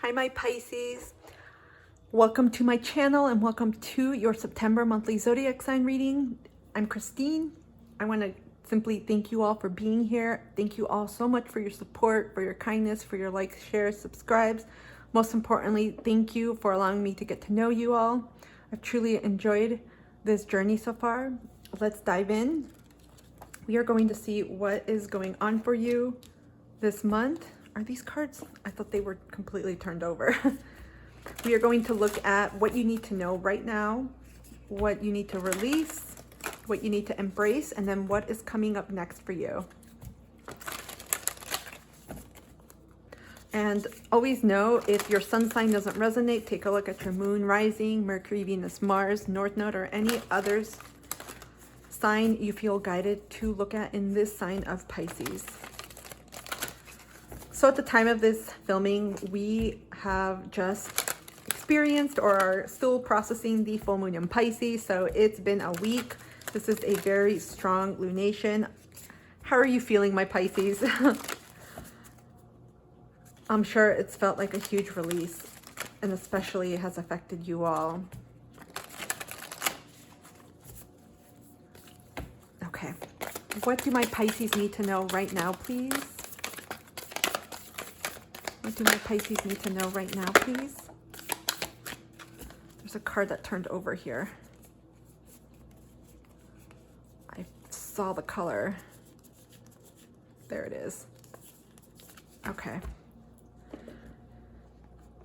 Hi, my Pisces. Welcome to my channel and welcome to your September monthly zodiac sign reading. I'm Christine. I want to simply thank you all for being here. Thank you all so much for your support, for your kindness, for your likes, shares, subscribes. Most importantly, thank you for allowing me to get to know you all. I've truly enjoyed this journey so far. Let's dive in. We are going to see what is going on for you this month. Are these cards? I thought they were completely turned over. We are going to look at what you need to know right now, what you need to release, what you need to embrace, and then what is coming up next for you. And always know, if your sun sign doesn't resonate, take a look at your moon, rising, Mercury, Venus, Mars, North Node, or any others sign you feel guided to look at in this sign of Pisces. So at the time of this filming, we have just experienced or are still processing the full moon in Pisces. So it's been a week. This is a very strong lunation. How are you feeling, my Pisces? I'm sure it's felt like a huge release, and especially it has affected you all. Okay, what do my Pisces need to know right now, please? What do my Pisces need to know right now, please? There's a card that turned over here. I saw the color. There it is. Okay.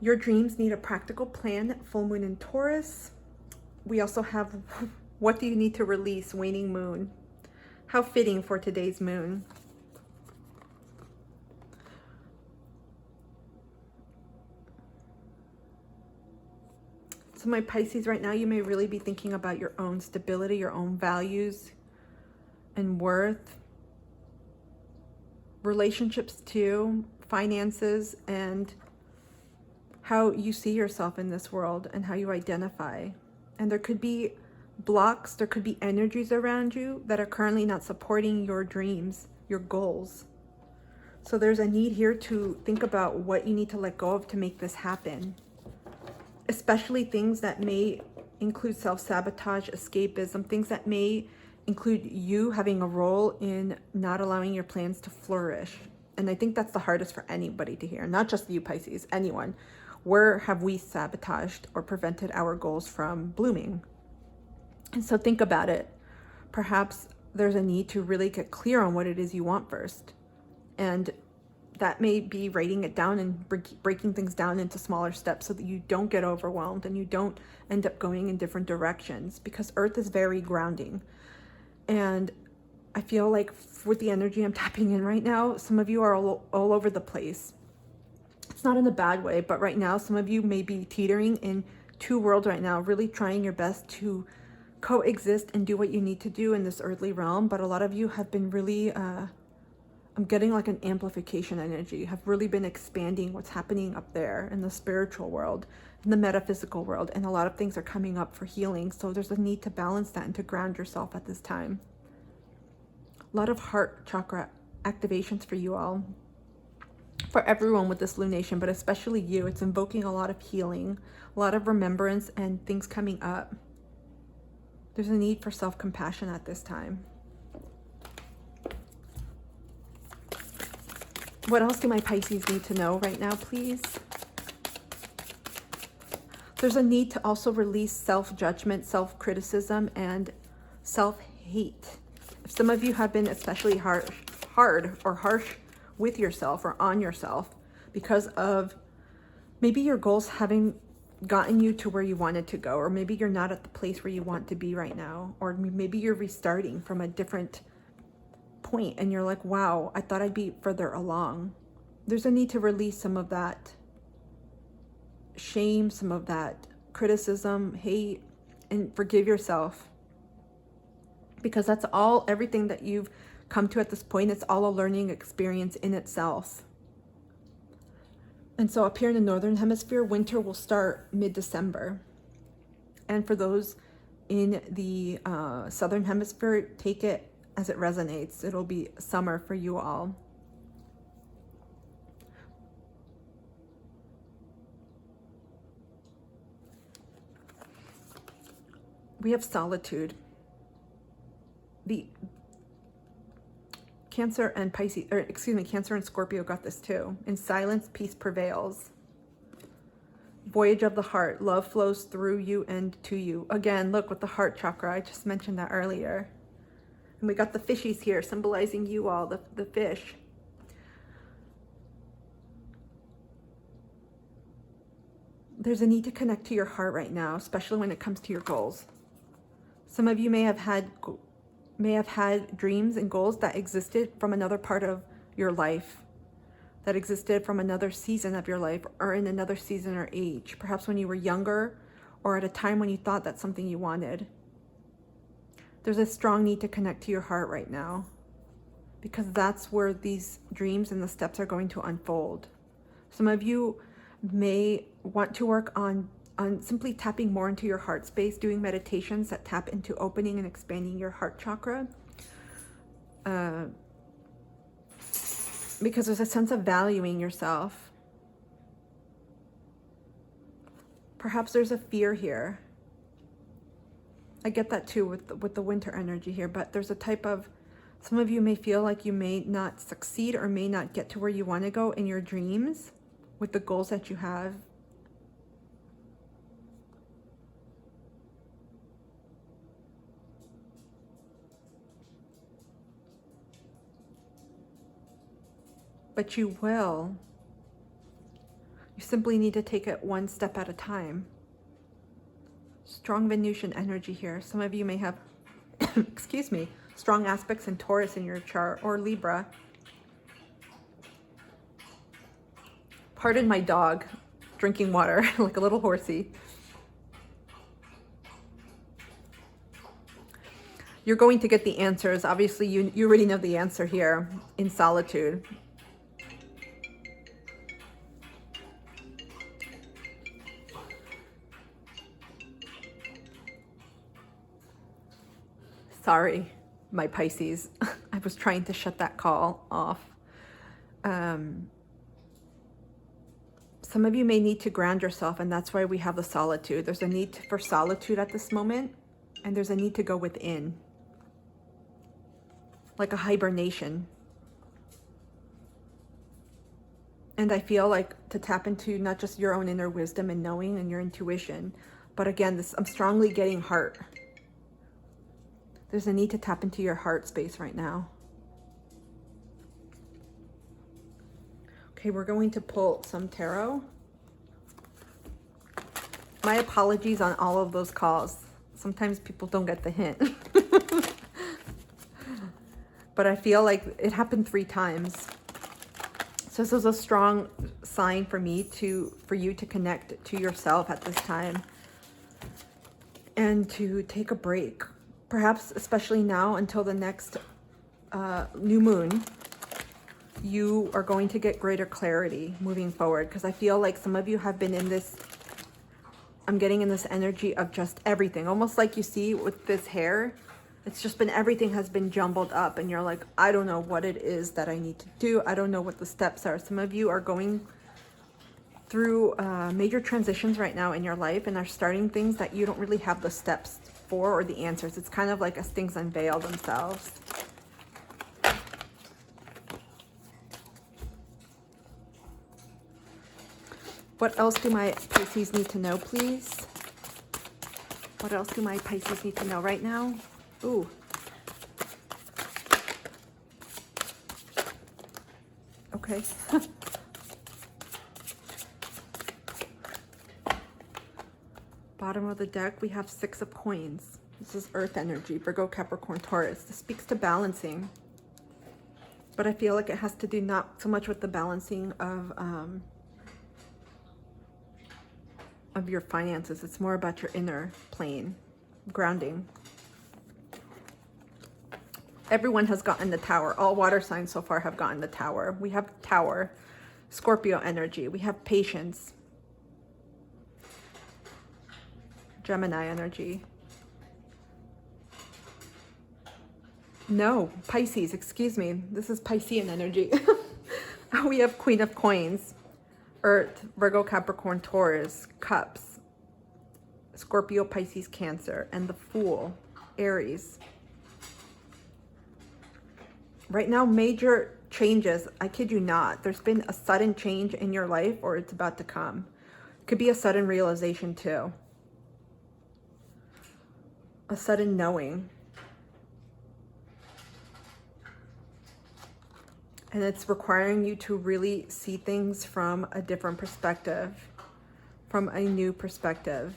Your dreams need a practical plan, full moon in Taurus. We also have, what do you need to release, waning moon? How fitting for today's moon. So my Pisces, right now, you may really be thinking about your own stability, your own values and worth, relationships too, finances, and how you see yourself in this world and how you identify. And there could be blocks, there could be energies around you that are currently not supporting your dreams, your goals. So there's a need here to think about what you need to let go of to make this happen. Especially things that may include self-sabotage, escapism, things that may include you having a role in not allowing your plans to flourish. And I think that's the hardest for anybody to hear, not just you, Pisces, anyone. Where have we sabotaged or prevented our goals from blooming? And so think about it. Perhaps there's a need to really get clear on what it is you want first. And that may be writing it down and breaking things down into smaller steps so that you don't get overwhelmed and you don't end up going in different directions, because Earth is very grounding. And I feel like with the energy I'm tapping in right now, some of you are all over the place. It's not in a bad way, but right now, some of you may be teetering in two worlds right now, really trying your best to coexist and do what you need to do in this earthly realm. But a lot of you have been really, I'm getting like an amplification energy, have really been expanding what's happening up there in the spiritual world, in the metaphysical world, and a lot of things are coming up for healing. So there's a need to balance that and to ground yourself at this time. A lot of heart chakra activations for you all, for everyone with this lunation, but especially you. It's invoking a lot of healing, a lot of remembrance, and things coming up. There's a need for self-compassion at this time. What else do my Pisces need to know right now, please? There's a need to also release self-judgment, self-criticism, and self-hate. If some of you have been especially hard or harsh with yourself or on yourself because of maybe your goals having gotten you to where you wanted to go, or maybe you're not at the place where you want to be right now, or maybe you're restarting from a different point and you're like, wow, I thought I'd be further along. There's a need to release some of that shame, some of that criticism, hate, and forgive yourself, because that's all, everything that you've come to at this point, it's all a learning experience in itself. And so up here in the Northern Hemisphere, winter will start mid-December. And for those in the Southern Hemisphere, take it as it resonates. It'll be summer for you all. We have solitude. The Cancer and Pisces, or excuse me, Cancer and Scorpio got this too. In silence, peace prevails. Voyage of the heart. Love flows through you and to you. Again, look with the heart chakra. I just mentioned that earlier. And we got the fishies here symbolizing you all, the fish. There's a need to connect to your heart right now, especially when it comes to your goals. Some of you may have had dreams and goals that existed from another part of your life, that existed from another season of your life, or in another season or age, perhaps when you were younger or at a time when you thought that's something you wanted. There's a strong need to connect to your heart right now, because that's where these dreams and the steps are going to unfold. Some of you may want to work on simply tapping more into your heart space, doing meditations that tap into opening and expanding your heart chakra. Because there's a sense of valuing yourself. Perhaps there's a fear here. I get that too with the winter energy here, but there's a type of, some of you may feel like you may not succeed or may not get to where you want to go in your dreams with the goals that you have. But you will. You simply need to take it one step at a time. Strong Venusian energy here. Some of you may have, excuse me, strong aspects in Taurus in your chart, or Libra. Pardon my dog drinking water like a little horsey. You're going to get the answers. Obviously, you already know the answer here in solitude. Sorry, my Pisces. I was trying to shut that call off. Some of you may need to ground yourself, and that's why we have the solitude. There's a need for solitude at this moment, and there's a need to go within, like a hibernation. And I feel like to tap into not just your own inner wisdom and knowing and your intuition, but again, I'm strongly getting heart. There's a need to tap into your heart space right now. Okay, we're going to pull some tarot. My apologies on all of those calls. Sometimes people don't get the hint. But I feel like it happened 3 times. So this is a strong sign for me for you to connect to yourself at this time and to take a break. Perhaps especially now until the next new moon, you are going to get greater clarity moving forward, because I feel like some of you have been in this, I'm getting in this energy of just everything. Almost like you see with this hair, it's just been, everything has been jumbled up and you're like, I don't know what it is that I need to do. I don't know what the steps are. Some of you are going through major transitions right now in your life and are starting things that you don't really have the steps for or the answers. It's kind of like as things unveil themselves. What else do my Pisces need to know, please? What else do my Pisces need to know right now? Ooh. Okay. Bottom of the deck, we have 6 of coins. This is earth energy, Virgo, Capricorn, Taurus. This speaks to balancing. But I feel like it has to do not so much with the balancing of your finances. It's more about your inner plane, grounding. Everyone has gotten the Tower. All water signs so far have gotten the Tower. We have Tower, Scorpio energy. We have patience, Gemini energy. No, Pisces, excuse me. This is Piscean energy. We have Queen of Coins, Earth, Virgo, Capricorn, Taurus, Cups, Scorpio, Pisces, Cancer, and the Fool, Aries. Right now, major changes. I kid you not. There's been a sudden change in your life, or it's about to come. It could be a sudden realization too. A sudden knowing. And it's requiring you to really see things from a different perspective, from a new perspective.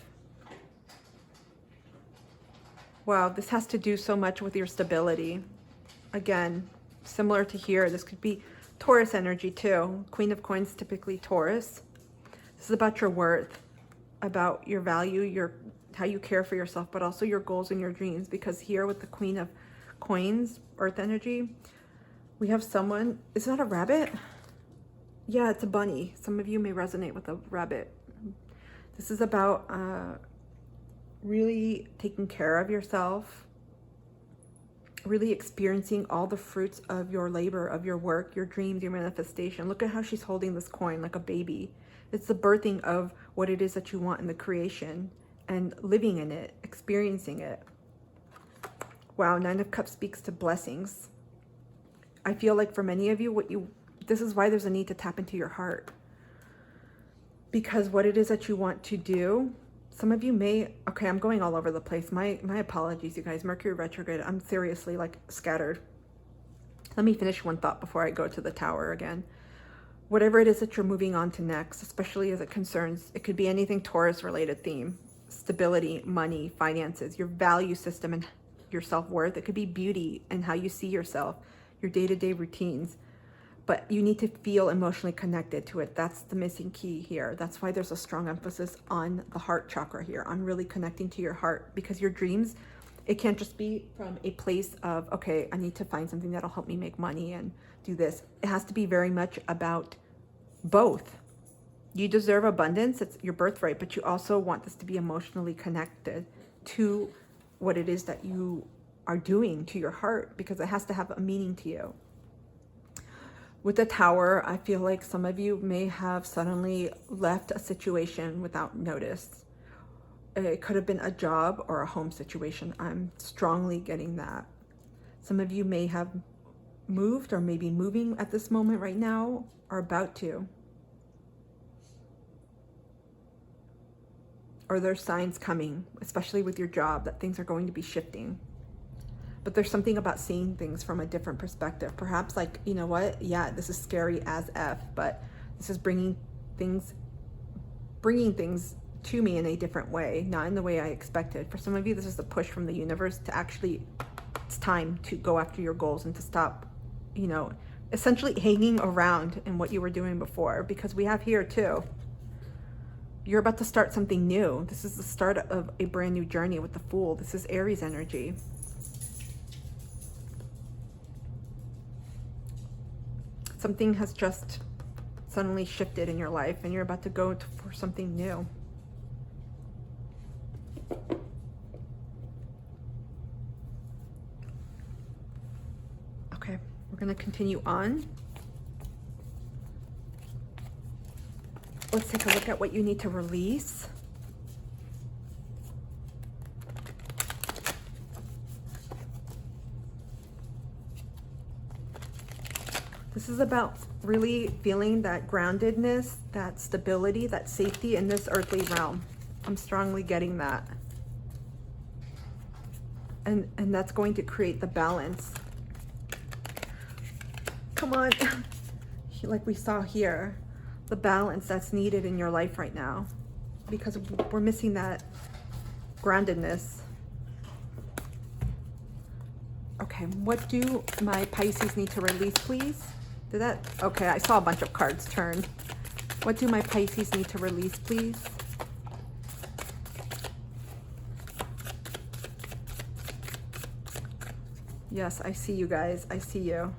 Wow, this has to do so much with your stability. Again, similar to here, this could be Taurus energy too. Queen of Coins, typically Taurus. This is about your worth, about your value, how you care for yourself, but also your goals and your dreams. Because here with the Queen of Coins, Earth energy, we have someone, is that a rabbit? Yeah, it's a bunny. Some of you may resonate with a rabbit. This is about really taking care of yourself, really experiencing all the fruits of your labor, of your work, your dreams, your manifestation. Look at how she's holding this coin like a baby. It's the birthing of what it is that you want in the creation and living in it, experiencing it. Wow, Nine of Cups speaks to blessings. I feel like for many of you, this is why there's a need to tap into your heart. Because what it is that you want to do, some of you may, okay, I'm going all over the place. My apologies, you guys. Mercury retrograde, I'm seriously like scattered. Let me finish one thought before I go to the Tower again. Whatever it is that you're moving on to next, especially as it concerns, it could be anything Taurus related theme, stability, money, finances, your value system and your self-worth. It could be beauty and how you see yourself, your day-to-day routines, but you need to feel emotionally connected to it. That's the missing key here. That's why there's a strong emphasis on the heart chakra here, on really connecting to your heart, because your dreams, it can't just be from a place of, okay, I need to find something that'll help me make money and do this. It has to be very much about both. You deserve abundance, it's your birthright, but you also want this to be emotionally connected to what it is that you are doing, to your heart, because it has to have a meaning to you. With the Tower, I feel like some of you may have suddenly left a situation without notice. It could have been a job or a home situation. I'm strongly getting that. Some of you may have moved or maybe moving at this moment right now, or about to. Or there's signs coming, especially with your job, that things are going to be shifting. But there's something about seeing things from a different perspective. Perhaps like, you know what? Yeah, this is scary as F, but this is bringing things to me in a different way, not in the way I expected. For some of you, this is a push from the universe to actually, it's time to go after your goals and to stop, you know, essentially hanging around in what you were doing before. Because we have here too, you're about to start something new. This is the start of a brand new journey with the Fool. This is Aries energy. Something has just suddenly shifted in your life and you're about to go for something new. Okay, we're going to continue on. Let's take a look at what you need to release. This is about really feeling that groundedness, that stability, that safety in this earthly realm. I'm strongly getting that. And that's going to create the balance. Come on. Like we saw here, the balance that's needed in your life right now. Because we're missing that groundedness. Okay, what do my Pisces need to release, please? Did that? Okay, I saw a bunch of cards turn. What do my Pisces need to release, please? Yes, I see you guys. I see you.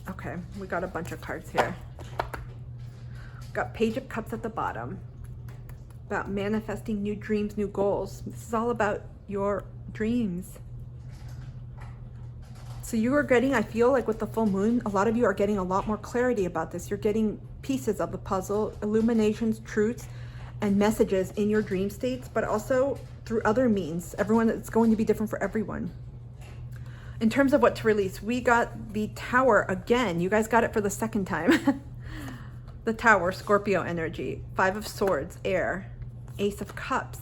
Okay, we got a bunch of cards here. Got Page of Cups at the bottom. About manifesting new dreams, new goals. This is all about your dreams. So you are getting, I feel like with the full moon, a lot of you are getting a lot more clarity about this. You're getting pieces of the puzzle, illuminations, truths, and messages in your dream states, but also through other means. It's going to be different for everyone. In terms of what to release, we got the Tower again. You guys got it for the second time. The Tower, Scorpio energy. 5 of Swords, air. Ace of Cups,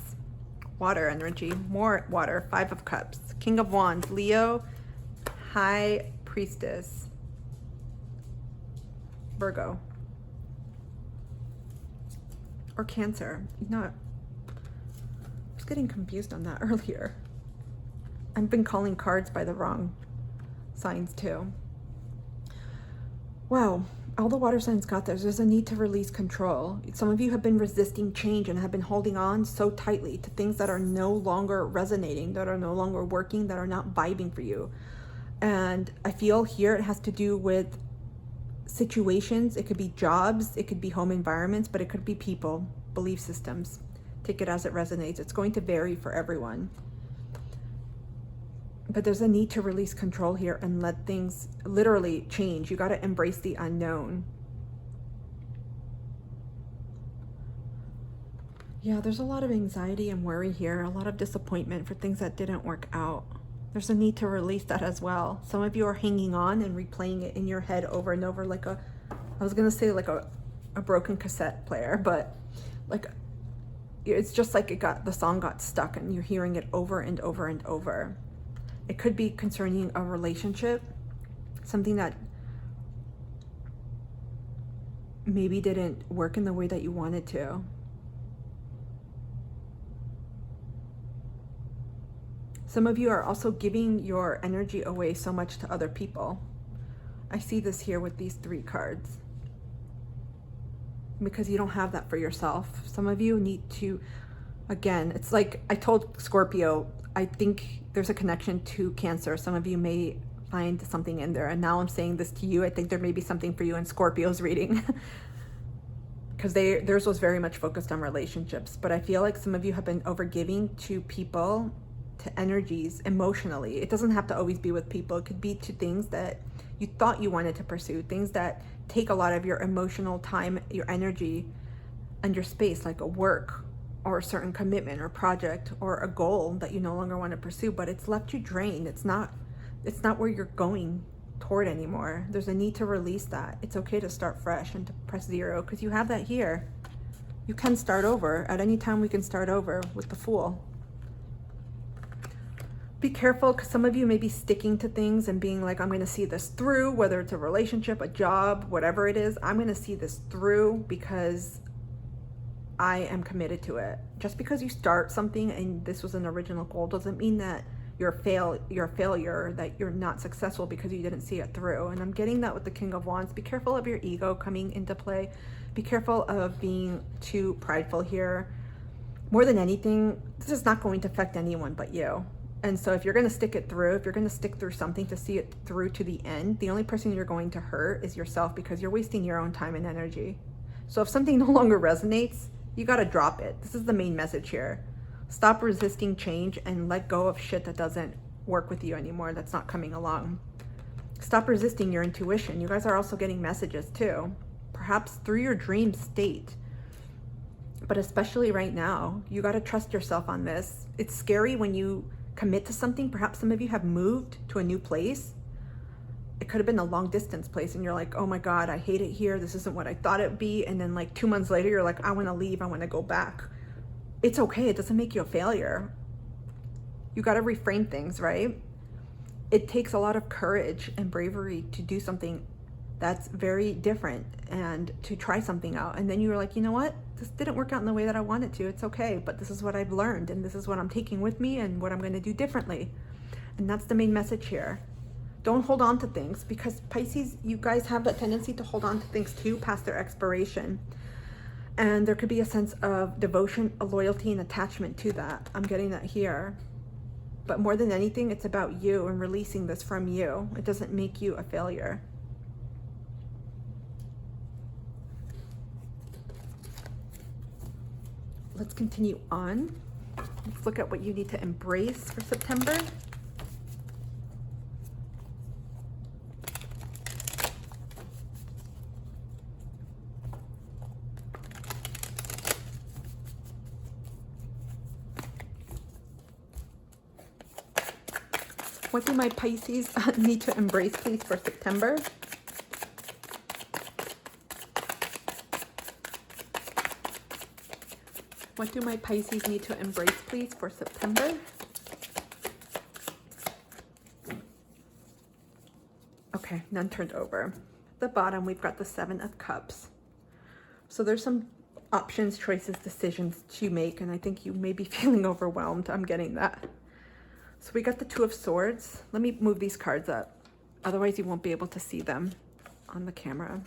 water energy. More water, 5 of Cups. King of Wands, Leo. High Priestess, Virgo. Or Cancer. I was getting confused on that earlier. I've been calling cards by the wrong signs too. Wow, all the water signs got this. There's a need to release control. Some of you have been resisting change and have been holding on so tightly to things that are no longer resonating, that are no longer working, that are not vibing for you. And I feel here it has to do with situations. It could be jobs, it could be home environments, but it could be people, belief systems. Take it as it resonates. It's going to vary for everyone. But there's a need to release control here and let things literally change. You got to embrace the unknown. Yeah, there's a lot of anxiety and worry here, a lot of disappointment for things that didn't work out. There's a need to release that as well. Some of you are hanging on and replaying it in your head over and over like I was going to say like a broken cassette player, but like it's just like the song got stuck and you're hearing it over and over and over. It could be concerning a relationship, something that maybe didn't work in the way that you wanted to. Some of you are also giving your energy away so much to other people. I see this here with these 3 cards. Because you don't have that for yourself. Some of you need to, again, it's like I told Scorpio, I think there's a connection to Cancer. Some of you may find something in there. And now I'm saying this to you. I think there may be something for you in Scorpio's reading. Because theirs was very much focused on relationships. But I feel like some of you have been overgiving to people, to energies emotionally. It doesn't have to always be with people. It could be to things that you thought you wanted to pursue, things that take a lot of your emotional time, your energy, and your space, like a work or a certain commitment or project or a goal that you no longer want to pursue, but it's left you drained. It's not where you're going toward anymore. There's a need to release that. It's okay to start fresh and to press 0 because you have that here. You can start over. At any time we can start over with the Fool. Be careful because some of you may be sticking to things and being like, I'm going to see this through, whether it's a relationship, a job, whatever it is. I'm going to see this through because I am committed to it. Just because you start something and this was an original goal doesn't mean that you're a failure, that you're not successful because you didn't see it through. And I'm getting that with the King of Wands. Be careful of your ego coming into play. Be careful of being too prideful here. More than anything, this is not going to affect anyone but you. And so if you're going to stick it through, if you're going to stick through something to see it through to the end, the only person you're going to hurt is yourself because you're wasting your own time and energy. So if something no longer resonates, you got to drop it. This is the main message here. Stop resisting change and let go of shit that doesn't work with you anymore, that's not coming along. Stop resisting your intuition. You guys are also getting messages too, perhaps through your dream state. But especially right now, you got to trust yourself on this. It's scary when you commit to something. Perhaps some of you have moved to a new place. It could have been a long distance place and you're like, oh my God, I hate it here. This isn't what I thought it would be. And then like 2 months later, you're like, I want to leave. I want to go back. It's okay. It doesn't make you a failure. You got to reframe things, right? It takes a lot of courage and bravery to do something that's very different and to try something out. And then you're like, you know what? This didn't work out in the way that I wanted to. It's okay. But this is what I've learned and this is what I'm taking with me and what I'm going to do differently. And that's the main message here. Don't hold on to things because Pisces, you guys have a tendency to hold on to things too past their expiration. And there could be a sense of devotion, a loyalty, and attachment to that. I'm getting that here. But more than anything, it's about you and releasing this from you. It doesn't make you a failure. Let's continue on. Let's look at what you need to embrace for September. What do my Pisces need to embrace, please, for September? What do my Pisces need to embrace, please, for September? Okay, none turned over. At the bottom, we've got the Seven of Cups. So there's some options, choices, decisions to make, and I think you may be feeling overwhelmed. I'm getting that. So we got the Two of Swords. Let me move these cards up. Otherwise, you won't be able to see them on the camera.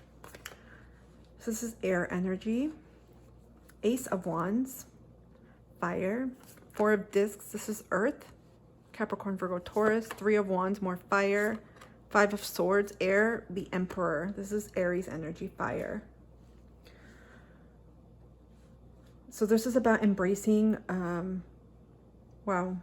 So this is air energy. Ace of Wands. Fire. Four of Discs. This is Earth. Capricorn, Virgo, Taurus. Three of Wands, more fire. Five of Swords, air. The Emperor. This is Aries energy, fire. So this is about embracing, wow.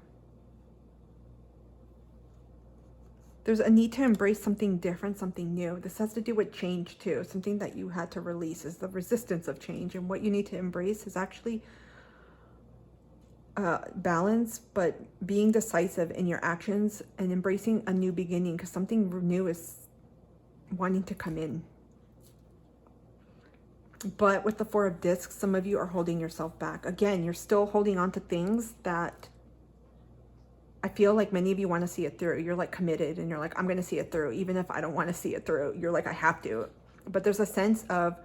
There's a need to embrace something different, something new. This has to do with change too. Something that you had to release is the resistance of change. And what you need to embrace is actually balance, but being decisive in your actions and embracing a new beginning, because something new is wanting to come in. But with the Four of Discs, some of you are holding yourself back. Again, you're still holding on to things that I feel like many of you want to see it through. You're like committed and you're like, I'm going to see it through. Even if I don't want to see it through, you're like, I have to. But there's a sense of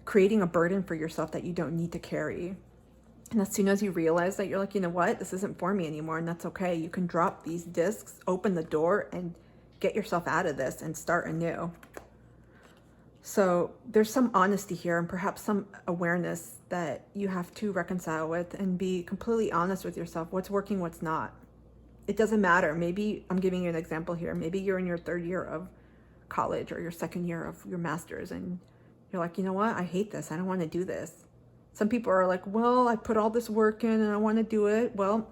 creating a burden for yourself that you don't need to carry. And as soon as you realize that, you're like, you know what? This isn't for me anymore. And that's okay. You can drop these discs, open the door, and get yourself out of this and start anew. So there's some honesty here and perhaps some awareness that you have to reconcile with and be completely honest with yourself. What's working, what's not. It doesn't matter. Maybe I'm giving you an example here. Maybe you're in your third year of college or your second year of your master's and you're like, you know what? I hate this. I don't want to do this. Some people are like, well, I put all this work in and I want to do it. Well,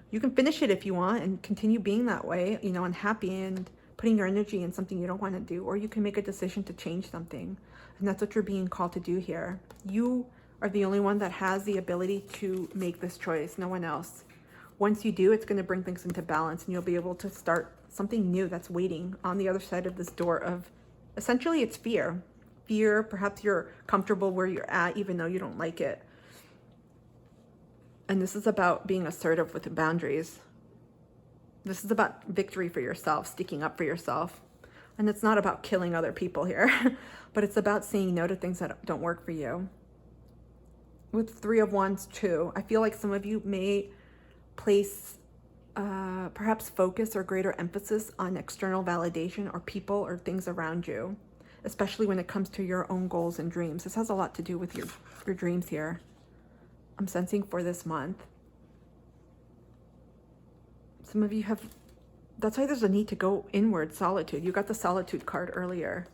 you can finish it if you want and continue being that way, you know, unhappy and putting your energy in something you don't want to do, or you can make a decision to change something. And that's what you're being called to do here. You are the only one that has the ability to make this choice, no one else. Once you do, it's going to bring things into balance and you'll be able to start something new that's waiting on the other side of this door of, essentially it's fear. Fear, perhaps you're comfortable where you're at even though you don't like it. And this is about being assertive with the boundaries. This is about victory for yourself, sticking up for yourself. And it's not about killing other people here, but it's about saying no to things that don't work for you. With Three of Wands too, I feel like some of you may place perhaps focus or greater emphasis on external validation or people or things around you, especially when it comes to your own goals and dreams. This has a lot to do with your dreams here. I'm sensing for this month. Some of you have, that's why there's a need to go inward, solitude. You got the solitude card earlier.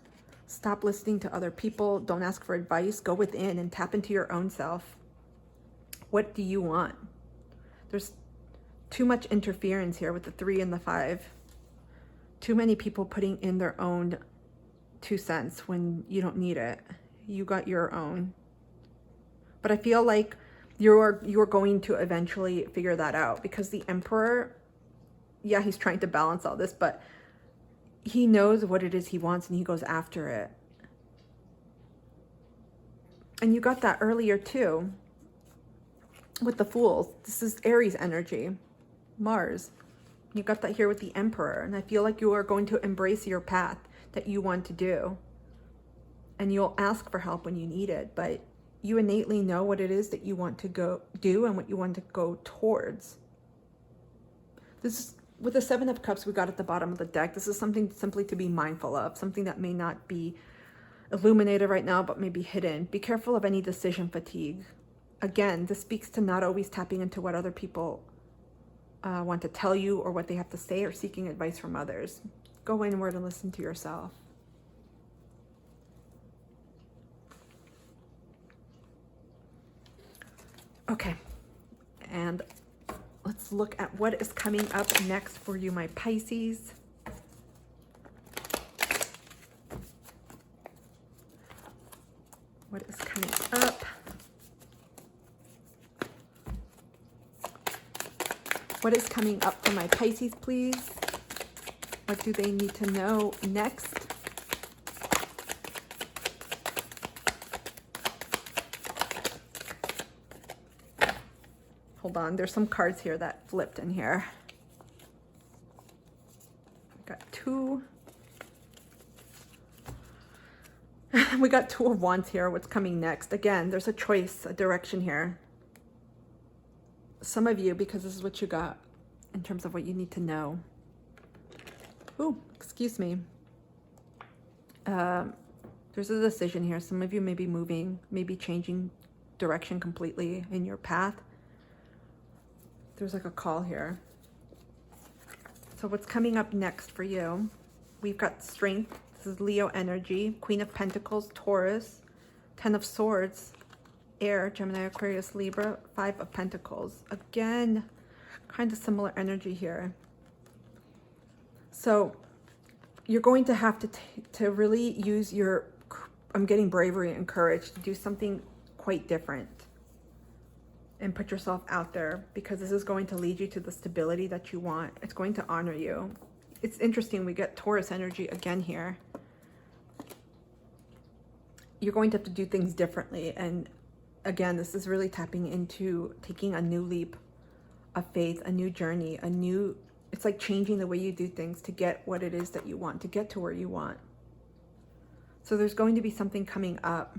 Stop listening to other people. Don't ask for advice. Go within and tap into your own self. What do you want? There's too much interference here with the 3 and the 5. Too many people putting in their own 2 cents when you don't need it. You got your own. But I feel like you're going to eventually figure that out, because the Emperor, yeah, he's trying to balance all this, but he knows what it is he wants and he goes after it. And you got that earlier too with the Fools. This is Aries energy, Mars. You got that here with the Emperor. And I feel like you are going to embrace your path that you want to do. And you'll ask for help when you need it, but you innately know what it is that you want to go do and what you want to go towards. This is, with the 7 of Cups we got at the bottom of the deck, this is something simply to be mindful of, something that may not be illuminated right now, but may be hidden. Be careful of any decision fatigue. Again, this speaks to not always tapping into what other people want to tell you or what they have to say, or seeking advice from others. Go inward and listen to yourself. Okay, and let's look at what is coming up next for you, my Pisces. What is coming up? What is coming up for my Pisces, please? What do they need to know next? Hold on, there's some cards here that flipped in here. Got two. We got Two of Wands here. What's coming next? Again, there's a choice, a direction here. Some of you, because this is what you got in terms of what you need to know. Ooh, excuse me. There's a decision here. Some of you may be moving, maybe changing direction completely in your path. There's like a call here. So what's coming up next for you? We've got Strength. This is Leo energy. Queen of Pentacles, Taurus. 10 of Swords, Air, Gemini, Aquarius, Libra. 5 of Pentacles. Again, kind of similar energy here. So you're going to have to really use your, I'm getting bravery and courage to do something quite different and put yourself out there, because this is going to lead you to the stability that you want. It's going to honor you. It's interesting, we get Taurus energy again here. You're going to have to do things differently. And again, this is really tapping into taking a new leap of faith, a new journey, it's like changing the way you do things to get what it is that you want, to get to where you want. So there's going to be something coming up.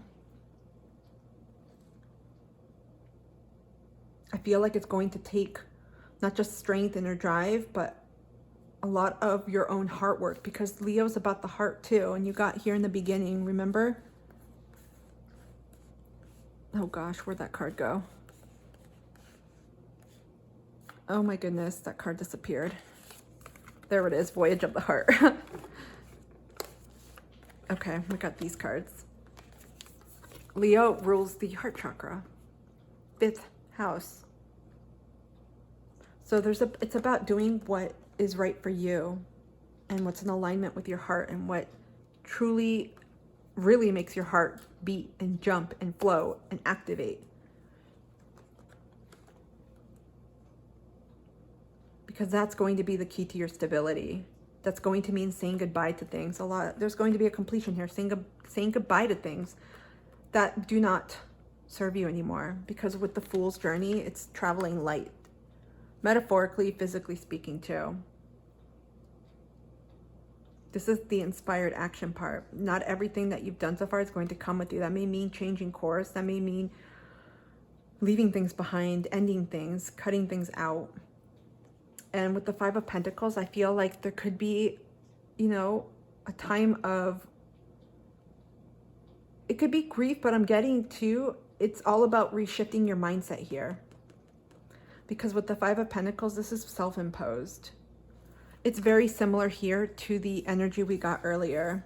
I feel like it's going to take not just strength and your drive, but a lot of your own heart work, because Leo's about the heart too. And you got here in the beginning, remember? Oh gosh, where'd that card go? Oh my goodness, that card disappeared. There it is, Voyage of the Heart. Okay, we got these cards. Leo rules the heart chakra, 5th house. So it's about doing what is right for you and what's in alignment with your heart and what truly really makes your heart beat and jump and flow and activate. Because that's going to be the key to your stability. That's going to mean saying goodbye to things. There's going to be a completion here, saying goodbye to things that do not serve you anymore. Because with the Fool's journey, it's traveling light. Metaphorically, physically speaking too. This is the inspired action part. Not everything that you've done so far is going to come with you. That may mean changing course. That may mean leaving things behind, ending things, cutting things out. And with the 5 of Pentacles, I feel like there could be, a time of, it could be grief, but I'm getting to, it's all about reshifting your mindset here. Because with the 5 of Pentacles, this is self-imposed. It's very similar here to the energy we got earlier.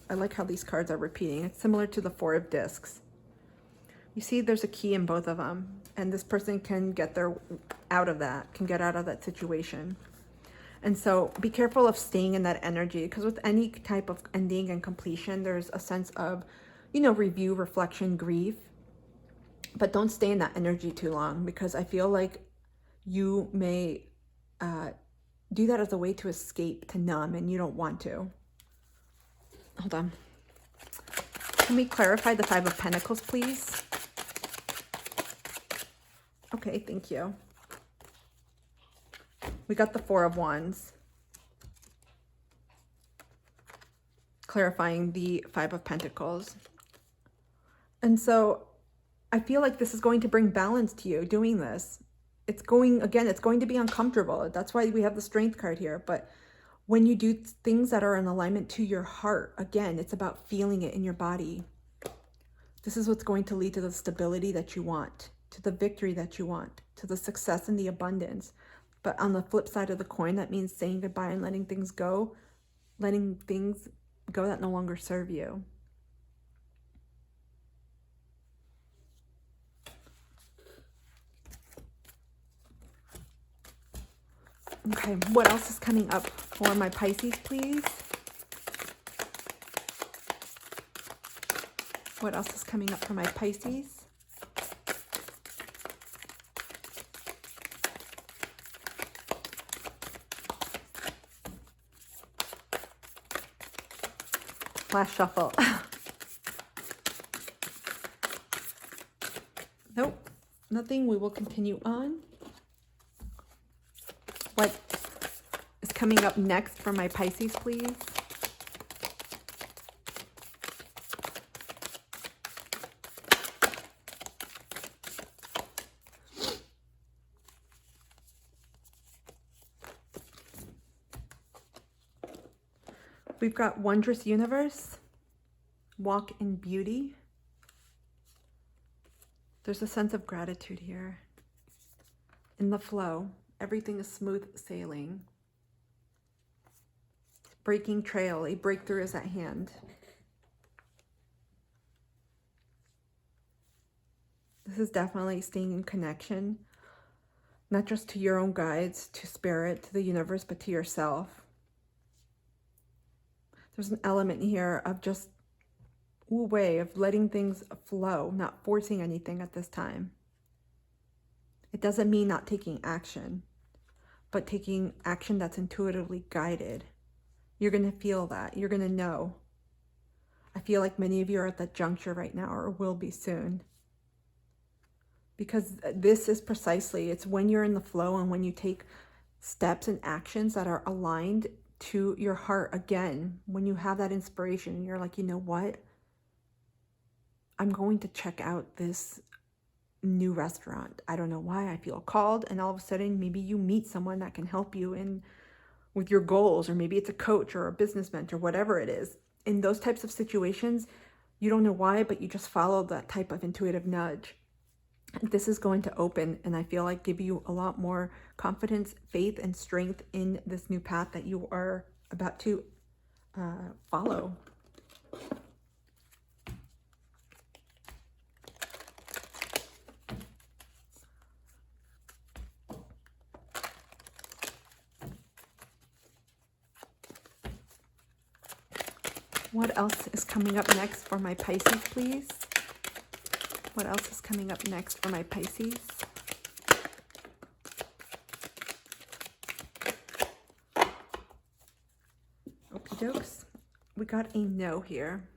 I like how these cards are repeating. It's similar to the 4 of Discs. You see, there's a key in both of them. And this person can get out of that situation. And so be careful of staying in that energy, because with any type of ending and completion, there's a sense of, review, reflection, grief. But don't stay in that energy too long, because I feel like you may do that as a way to escape, to numb, and you don't want to. Hold on. Can we clarify the 5 of Pentacles, please? Okay, thank you. We got the 4 of Wands. Clarifying the 5 of Pentacles. And so I feel like this is going to bring balance to you doing this. It's going to be uncomfortable. That's why we have the Strength card here. But when you do things that are in alignment to your heart, again, it's about feeling it in your body. This is what's going to lead to the stability that you want, to the victory that you want, to the success and the abundance. But on the flip side of the coin, that means saying goodbye and letting things go that no longer serve you. Okay, what else is coming up for my Pisces, please? What else is coming up for my Pisces? Last shuffle. Nope, nothing. We will continue on. What is coming up next for my Pisces, please? We've got wondrous universe, walk in beauty. There's a sense of gratitude here. In the flow, everything is smooth sailing. Breaking trail, a breakthrough is at hand. This is definitely staying in connection, not just to your own guides, to spirit, to the universe, but to yourself. There's an element here of just a way of letting things flow, not forcing anything at this time. It doesn't mean not taking action, but taking action that's intuitively guided. You're going to feel that. You're going to know. I feel like many of you are at that juncture right now, or will be soon. Because this is precisely, it's when you're in the flow and when you take steps and actions that are aligned to your heart again, when you have that inspiration and you're like, you know what? I'm going to check out this new restaurant. I don't know why I feel called, and all of a sudden maybe you meet someone that can help you in with your goals, or maybe it's a coach or a business mentor, whatever it is. In those types of situations, you don't know why, but you just follow that type of intuitive nudge. This is going to open, and I feel like give you a lot more confidence, faith, and strength in this new path that you are about to follow. What else is coming up next for my Pisces, please? What else is coming up next for my Pisces? Okie dokes. We got a no here.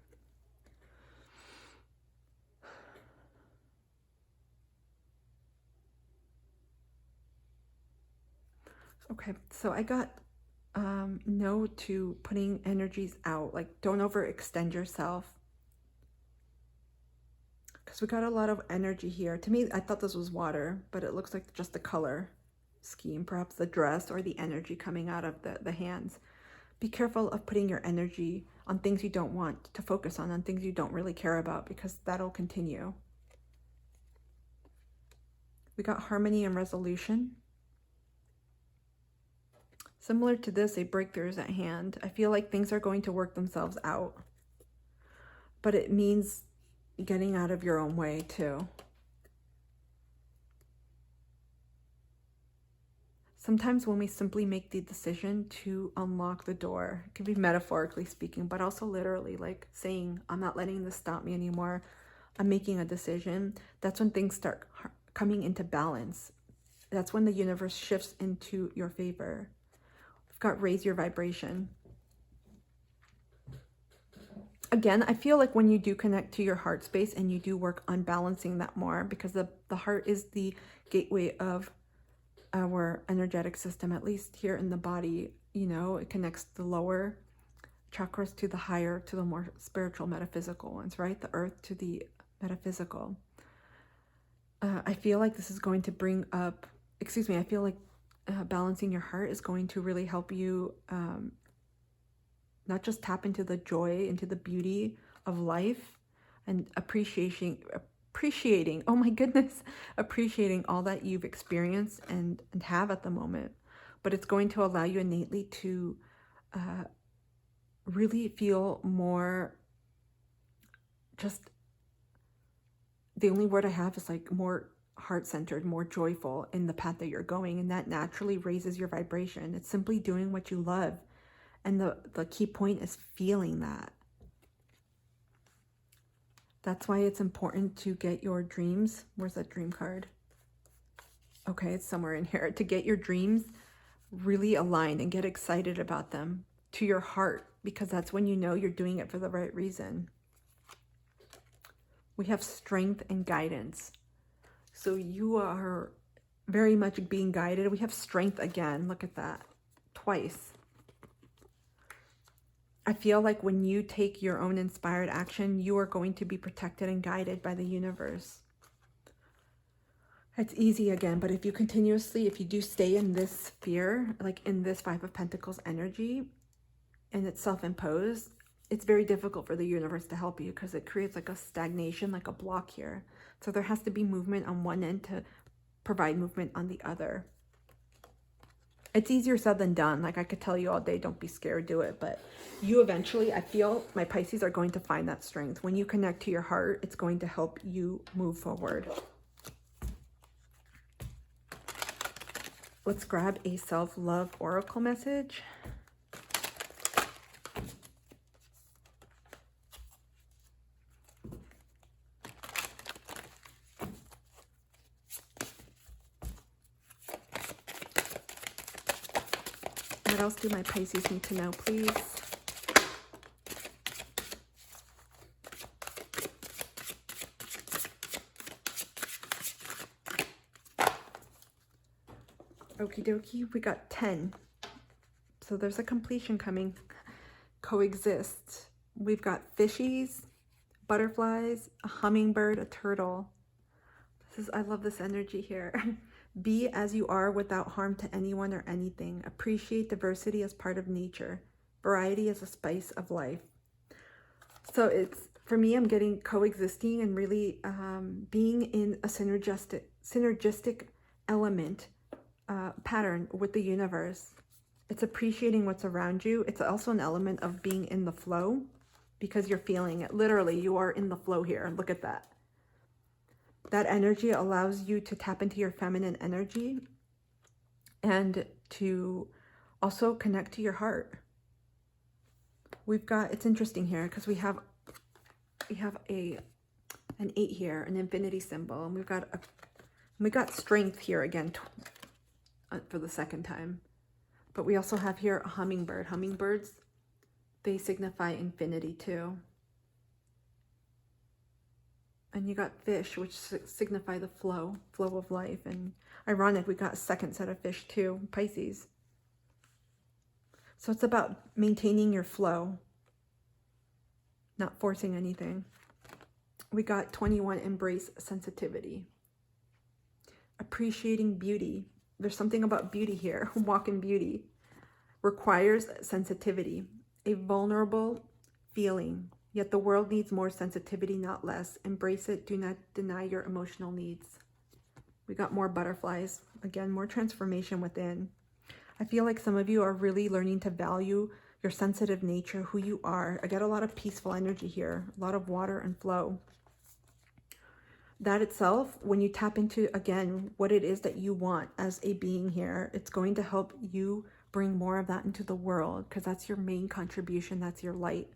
Okay, so I got no to putting energies out. Like, don't overextend yourself. Because we got a lot of energy here. To me, I thought this was water, but it looks like just the color scheme, perhaps the dress or the energy coming out of the hands. Be careful of putting your energy on things you don't want to focus on things you don't really care about, because that'll continue. We got harmony and resolution. Similar to this, a breakthrough is at hand. I feel like things are going to work themselves out, but it means getting out of your own way too. Sometimes when we simply make the decision to unlock the door, it can be metaphorically speaking, but also literally, like saying, I'm not letting this stop me anymore. I'm making a decision. That's when things start coming into balance. That's when the universe shifts into your favor. We've got raise your vibration. Again, I feel like when you do connect to your heart space and you do work on balancing that more, because the heart is the gateway of our energetic system, at least here in the body, you know, it connects the lower chakras to the higher, to the more spiritual, metaphysical ones, right? The earth to the metaphysical. I feel like this is going to bring up, I feel like balancing your heart is going to really help you not just tap into the joy, into the beauty of life, and appreciating, oh my goodness, appreciating all that you've experienced and have at the moment. But it's going to allow you innately to really feel more, just, the only word I have is like more heart-centered, more joyful in the path that you're going, and that naturally raises your vibration. It's simply doing what you love. And the key point is feeling that. That's why it's important to get your dreams. Where's that dream card? Okay, it's somewhere in here. To get your dreams really aligned and get excited about them. to your heart, because that's when you know you're doing it for the right reason. We have strength and guidance. So you are very much being guided. We have strength again. Look at that. Twice. I feel like when you take your own inspired action, you are going to be protected and guided by the universe. It's easy again, but if you do stay in this sphere, like in this Five of Pentacles energy, and it's self-imposed, it's very difficult for the universe to help you because it creates like a stagnation, like a block here. So there has to be movement on one end to provide movement on the other. It's easier said than done. Like I could tell you all day, don't be scared, do it. But you eventually, I feel my Pisces are going to find that strength. When you connect to your heart, it's going to help you move forward. Let's grab a self-love oracle message. What else do my Pisces need to know, please? Okie dokie, we got 10. So there's a completion coming. Coexist. We've got fishies, butterflies, a hummingbird, a turtle. I love this energy here. Be as you are without harm to anyone or anything. Appreciate diversity as part of nature. Variety is a spice of life. So it's, for me, I'm getting coexisting and really being in a synergistic element pattern with the universe. It's appreciating what's around you. It's also an element of being in the flow because you're feeling it. Literally, you are in the flow here. Look at that. That energy allows you to tap into your feminine energy and to also connect to your heart. We've got, it's interesting here because we have an 8 here, an infinity symbol, and we got strength here again for the second time. But we also have here a hummingbird. Hummingbirds, they signify infinity too. And you got fish, which signify the flow of life. And ironic, we got a second set of fish too, Pisces. So it's about maintaining your flow, not forcing anything. We got 21, embrace sensitivity. Appreciating beauty. There's something about beauty here. Walk in beauty. Requires sensitivity, a vulnerable feeling. Yet the world needs more sensitivity, not less. Embrace it. Do not deny your emotional needs. We got more butterflies. Again, more transformation within. I feel like some of you are really learning to value your sensitive nature, who you are. I get a lot of peaceful energy here, a lot of water and flow. That itself, when you tap into, again, what it is that you want as a being here, it's going to help you bring more of that into the world because that's your main contribution. That's your light.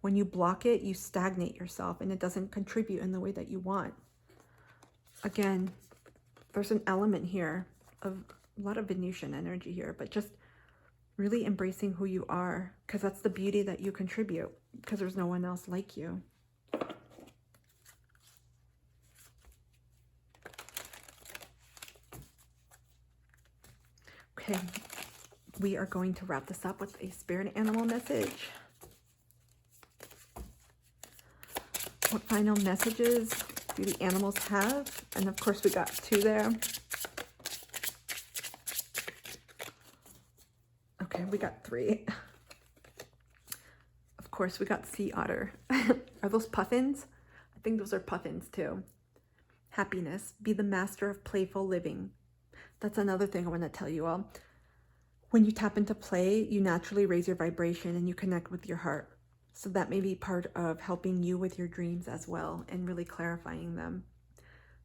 When you block it, you stagnate yourself and it doesn't contribute in the way that you want. Again, there's an element here of a lot of Venusian energy here, but just really embracing who you are because that's the beauty that you contribute because there's no one else like you. Okay, we are going to wrap this up with a spirit animal message. What final messages do the animals have? And of course, we got 2 there. Okay, we got 3. Of course, we got sea otter. Are those puffins? I think those are puffins too. Happiness. Be the master of playful living. That's another thing I want to tell you all. When you tap into play, you naturally raise your vibration and you connect with your heart. So that may be part of helping you with your dreams as well and really clarifying them.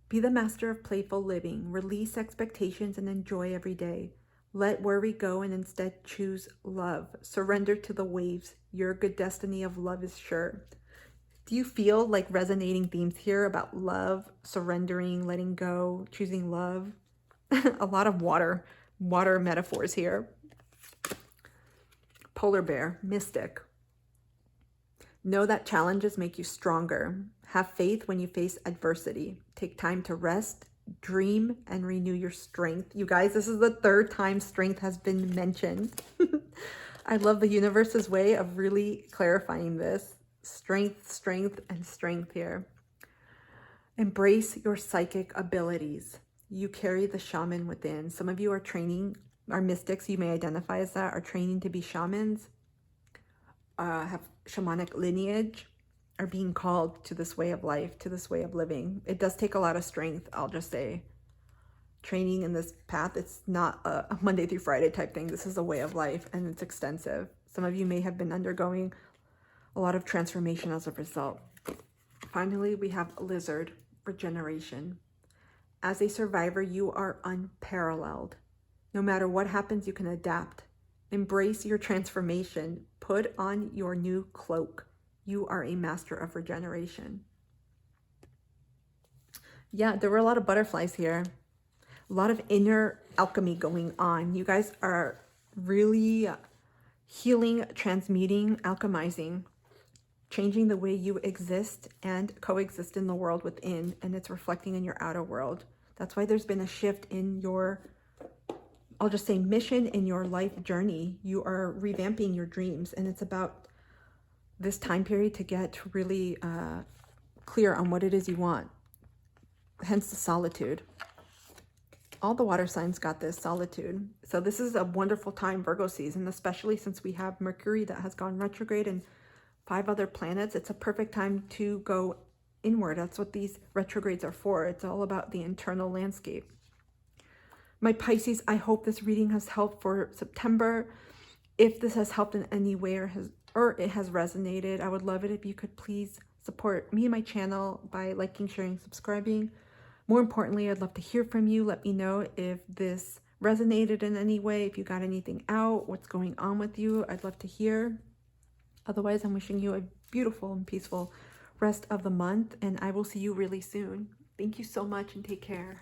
Be the master of playful living. Release expectations and enjoy every day. Let worry go and instead choose love. Surrender to the waves. Your good destiny of love is sure. Do you feel like resonating themes here about love, surrendering, letting go, choosing love? A lot of water metaphors here. Polar bear, mystic. Know that challenges make you stronger. Have faith when you face adversity. Take time to rest, dream, and renew your strength. You guys, this is the third time strength has been mentioned. I love the universe's way of really clarifying this. Strength, strength, and strength here. Embrace your psychic abilities. You carry the shaman within. Some of you are training, are mystics, you may identify as that, are training to be shamans, have shamanic lineage, are being called to this way of life, to this way of living. It does take a lot of strength, I'll just say. Training in this path, it's not a Monday through Friday type thing. This is a way of life, and it's extensive. Some of you may have been undergoing a lot of transformation as a result. Finally, we have lizard, regeneration. As a survivor, you are unparalleled. No matter what happens, you can adapt. Embrace your transformation. Put on your new cloak. You are a master of regeneration. Yeah, there were a lot of butterflies here. A lot of inner alchemy going on. You guys are really healing, transmuting, alchemizing, changing the way you exist and coexist in the world within, and it's reflecting in your outer world. That's why there's been a shift in your, I'll just say, mission in your life journey. You are revamping your dreams, and it's about this time period to get really clear on what it is you want. Hence the solitude. All the water signs got this, solitude. So this is a wonderful time, Virgo season, especially since we have Mercury that has gone retrograde and 5 other planets. It's a perfect time to go inward. That's what these retrogrades are for. It's all about the internal landscape. My Pisces, I hope this reading has helped for September. If this has helped in any way or it has resonated, I would love it if you could please support me and my channel by liking, sharing, subscribing. More importantly, I'd love to hear from you. Let me know if this resonated in any way, if you got anything out, what's going on with you. I'd love to hear. Otherwise, I'm wishing you a beautiful and peaceful rest of the month, and I will see you really soon. Thank you so much and take care.